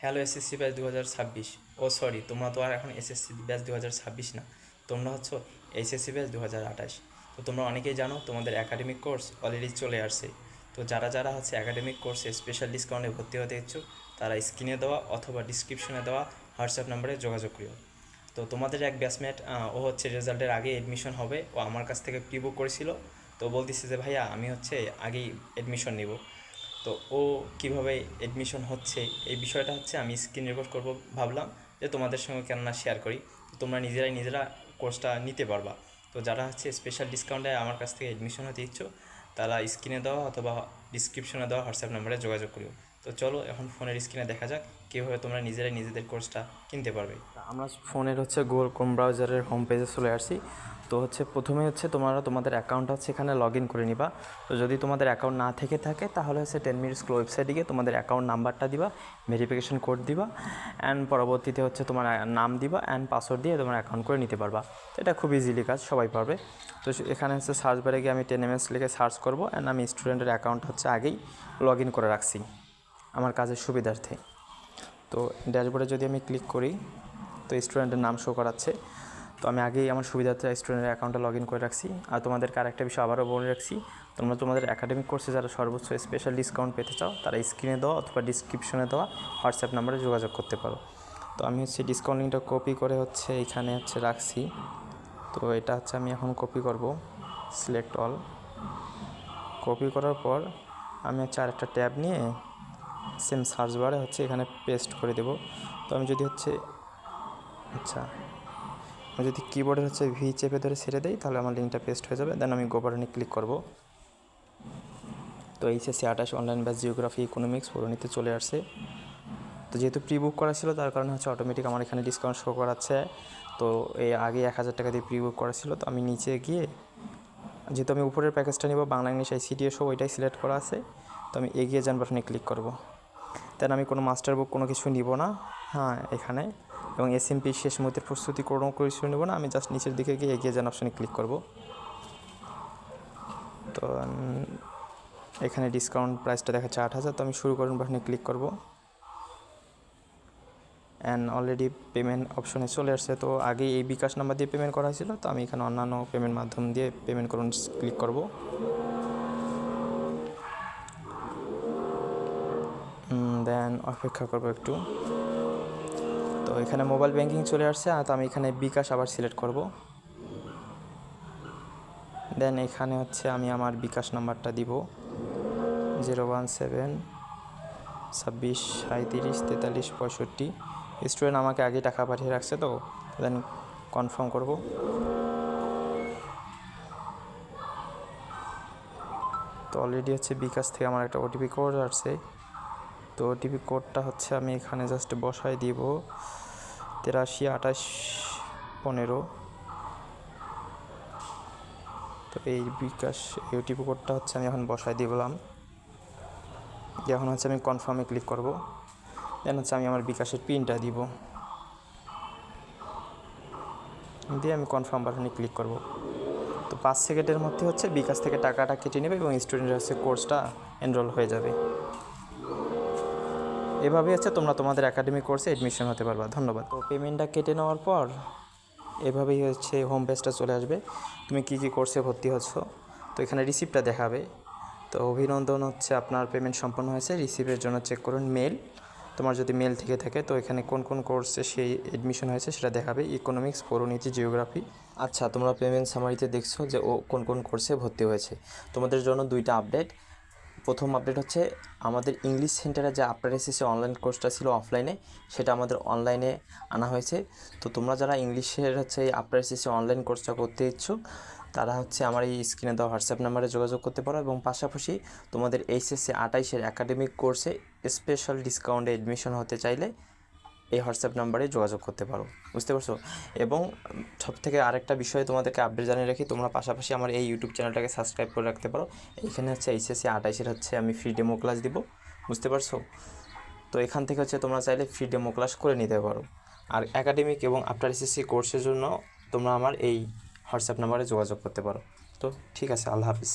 Hello SSC batch 2026। ও sorry, তোমরা তো আর এখন এসএসসি ব্যাচ 2026 না, তোমরা হচ্ছে এইচএসসি ব্যাচ 2028। তো তোমরা অনেকেই জানো তোমাদের একাডেমিক কোর্স অলরেডি চলে আসছে। তো যারা যারা হচ্ছে একাডেমিক কোর্সে স্পেশাল ডিসকাউন্টে ভর্তি হতে ইচ্ছুক, তারা স্ক্রিনে দেওয়া অথবা ডিসক্রিপশনে দেওয়া হোয়াটসঅ্যাপ নাম্বারে যোগাযোগ করিও। তো তোমাদের এক ব্যাচমেট, ও হচ্ছে রেজাল্টের আগে এডমিশন হবে, ও আমার কাছ থেকে প্রি বুক করেছিল। তো বলতেছে যে ভাইয়া আমি হচ্ছে আগেই এডমিশন নিব। তো ও কীভাবে এডমিশন হচ্ছে এই বিষয়টা হচ্ছে আমি স্ক্রিন রেকর্ড করব, ভাবলাম যে তোমাদের সঙ্গে কেননা শেয়ার করি। তো তোমরা নিজেরা কোর্সটা নিতে পারবা। তো যারা হচ্ছে স্পেশাল ডিসকাউন্টে আমার কাছ থেকে এডমিশন হতে ইচ্ছুক, তারা স্ক্রিনে দেওয়া অথবা ডিসক্রিপশনে দেওয়া হোয়াটসঅ্যাপ নাম্বারে যোগাযোগ করিও। তো চলো এখন ফোনের স্ক্রিনে দেখা যাক কীভাবে তোমরা নিজেদের কোর্সটা কিনতে পারবে। আমরা ফোনের হচ্ছে গুগল ক্রোম ব্রাউজারের হোম পেজে চলে আসছি। তো হচ্ছে প্রথমে হচ্ছে তোমরা তোমাদের অ্যাকাউন্ট হচ্ছে এখানে লগ ইন করে নিবা। তো যদি তোমাদের অ্যাকাউন্ট না থেকে থাকে তাহলে হচ্ছে 10 মিনিটস ওয়েবসাইটে গিয়ে তোমাদের অ্যাকাউন্ট নাম্বারটা দিবা, ভেরিফিকেশন কোড দিবা, অ্যান্ড পরবর্তীতে হচ্ছে তোমার নাম দিবা অ্যান্ড পাসওয়ার্ড দিয়ে তোমার অ্যাকাউন্ট করে নিতে পারবা। এটা খুব ইজিলি কাজ, সবাই পারবে। তো এখানে হচ্ছে সার্চ বারে গিয়ে আমি 10ms লিখে সার্চ করব, অ্যান্ড আমি স্টুডেন্টের অ্যাকাউন্ট হচ্ছে আগেই লগ ইন করে রাখছি আমার কাজের সুবিধার্থে। তো ড্যাশবোর্ডে যদি আমি ক্লিক করি তো স্টুডেন্টের নাম শো করাচ্ছে। তো আমি আগেই আমার সুবিধার্থে স্টুডেন্টের অ্যাকাউন্টটা লগ ইন করে রাখছি। আর তোমাদেরকে আরেকটা বিষয় আবারও বলে রাখছি, তোমরা তোমাদের একাডেমিক কোর্সে যারা সর্বোচ্চ স্পেশাল ডিসকাউন্ট পেতে চাও, তারা স্ক্রিনে দেওয়া অথবা ডিসক্রিপশনে দেওয়া হোয়াটসঅ্যাপ নাম্বারে যোগাযোগ করতে পারো। তো আমি হচ্ছে ডিসকাউন্ট লিঙ্কটা কপি করে হচ্ছে এখানে হচ্ছে রাখছি। তো এটা হচ্ছে আমি এখন কপি করব, সিলেক্ট অল। কপি করার পর আমি হচ্ছে আরেকটা ট্যাব নিয়ে সেম সার্চ বারে হচ্ছে এখানে পেস্ট করে দেব। তো আমি যদি হচ্ছে আমি যদি কিবোর্ডের হচ্ছে ভি চেপে ধরে ছেড়ে দেই তাহলে আমার লিঙ্কটা পেস্ট হয়ে যাবে। দেন আমি গো বাটনে ক্লিক করব। তো HSC 28 online batch geography economics পরিণীতে চলে আসছে। তো যেহেতু প্রি বুক করা ছিল তার কারণে হচ্ছে অটোমেটিক আমার এখানে ডিসকাউন্ট শো করাচ্ছে। তো এই আগে 1000 টাকা দিয়ে প্রি বুক করা ছিল। তো আমি নিচে গিয়ে, যেহেতু আমি উপরের প্যাকেজটা নিব, বাংলা ইংলিশ আইসিটি সব ওইটাই সিলেক্ট করা আছে, তো আমি এগিয়ে যান বাটনে ক্লিক করব। দেন আমি কোনো মাস্টার বুক কোনো কিছু নিব না, এখানে, এবং এসএমপি শেষ মুহূর্তের প্রস্তুতি কোনো কিছু নেব না। আমি জাস্ট নিচের দিকে গিয়ে এগিয়ে যান অপশানে ক্লিক করব। তো এখানে ডিসকাউন্ট প্রাইসটা দেখাচ্ছে 8000। তো আমি শুরু করুন বাটনে ক্লিক করব, অ্যান্ড অলরেডি পেমেন্ট অপশনে চলে আসছে। তো আগে এই বিকাশ নাম্বার দিয়ে পেমেন্ট করা হয়েছিল, তো আমি এখানে অন্যান্য পেমেন্ট মাধ্যম দিয়ে পেমেন্ট করুন ক্লিক করব। দেন অপেক্ষা করব একটু। তো এখানে মোবাইল ব্যাঙ্কিং চলে আসছে, তো আমি এখানে বিকাশ আবার সিলেক্ট করব। দেন এখানে হচ্ছে আমি আমার বিকাশ নাম্বারটা দিব 017 26 37 43 65। স্টুডেন্ট আমাকে আগে টাকা পাঠিয়ে রাখছে, তো দেন কনফার্ম করব। তো অলরেডি হচ্ছে বিকাশ থেকে আমার একটা ওটিপি কোড আসছে। তো ওটিপি কোডটা হচ্ছে আমি এখানে জাস্ট বসায় দিব 83 28 15। তো এই বিকাশ এই ওটিপি কোডটা হচ্ছে আমি এখন বসায় দিলাম। এখন হচ্ছে আমি কনফার্মে ক্লিক করব। দেন হচ্ছে আমি আমার বিকাশের পিনটা দিব, দিয়ে আমি কনফার্ম বাটনে ক্লিক করব। তো 5 সেকেন্ডের মধ্যে হচ্ছে বিকাশ থেকে টাকাটা কেটে নেবে এবং স্টুডেন্টের হচ্ছে কোর্সটা এনরোল হয়ে যাবে। এভাবে হচ্ছে তোমরা তোমাদের একাডেমিক কোর্সে এডমিশন হতে পারবা। ধন্যবাদ। তো পেমেন্টটা কেটে নেওয়ার পর এভাবেই হচ্ছে হোম পেজটা চলে আসবে, তুমি কী কী কোর্সে ভর্তি হচ্ছ। তো এখানে রিসিপ্টটা দেখাবে। তো অভিনন্দন, হচ্ছে আপনার পেমেন্ট সম্পন্ন হয়েছে, রিসিপ্টের জন্য চেক করুন মেল। তোমার যদি মেল থেকে থাকে তো এখানে কোন কোন কোর্সে সেই এডমিশন হয়েছে সেটা দেখাবে, ইকোনমিক্স, পরিণীতি, জিওগ্রাফি। আচ্ছা, তোমরা পেমেন্ট সামারিতে দেখছো যে ও কোন কোন কোর্সে ভর্তি হয়েছে। তোমাদের জন্য দুইটা আপডেট। প্রথম আপডেট হচ্ছে আমাদের ইংলিশ সেন্টারে যে আফটার এসএসসি অনলাইন কোর্সটা ছিল অফলাইনে, সেটা আমাদের অনলাইনে আনা হয়েছে। তো তোমরা যারা ইংলিশের হচ্ছে এই আফটার এসএসসি অনলাইন কোর্সটা করতে ইচ্ছুক, তারা হচ্ছে আমার এই স্ক্রিনে দেওয়া হোয়াটসঅ্যাপ নাম্বারে যোগাযোগ করতে পারো, এবং পাশাপাশি তোমাদের এইচএসসি 28-এর একাডেমিক কোর্সে স্পেশাল ডিসকাউন্টে এডমিশন হতে চাইলে এই হোয়াটসঅ্যাপ নাম্বারে যোগাযোগ করতে পারো। বুঝতে পারছো? এবং সবথেকে আরেকটা বিষয় তোমাদেরকে আপডেট জানিয়ে রাখি, তোমরা পাশাপাশি আমার এই ইউটিউব চ্যানেলটাকে সাবস্ক্রাইব করে রাখতে পারো। এইখানে হচ্ছে এইচএসসি 28-এর হচ্ছে আমি ফ্রি ডেমো ক্লাস দিব। বুঝতে পারছো? তো এখান থেকে হচ্ছে তোমরা চাইলে ফ্রি ডেমো ক্লাস করে নিতে পারো। আর একাডেমিক এবং আফটার এসএসসি কোর্সের জন্য তোমরা আমার এই হোয়াটসঅ্যাপ নাম্বারে যোগাযোগ করতে পারো। তো ঠিক আছে, আল্লাহ হাফিজ।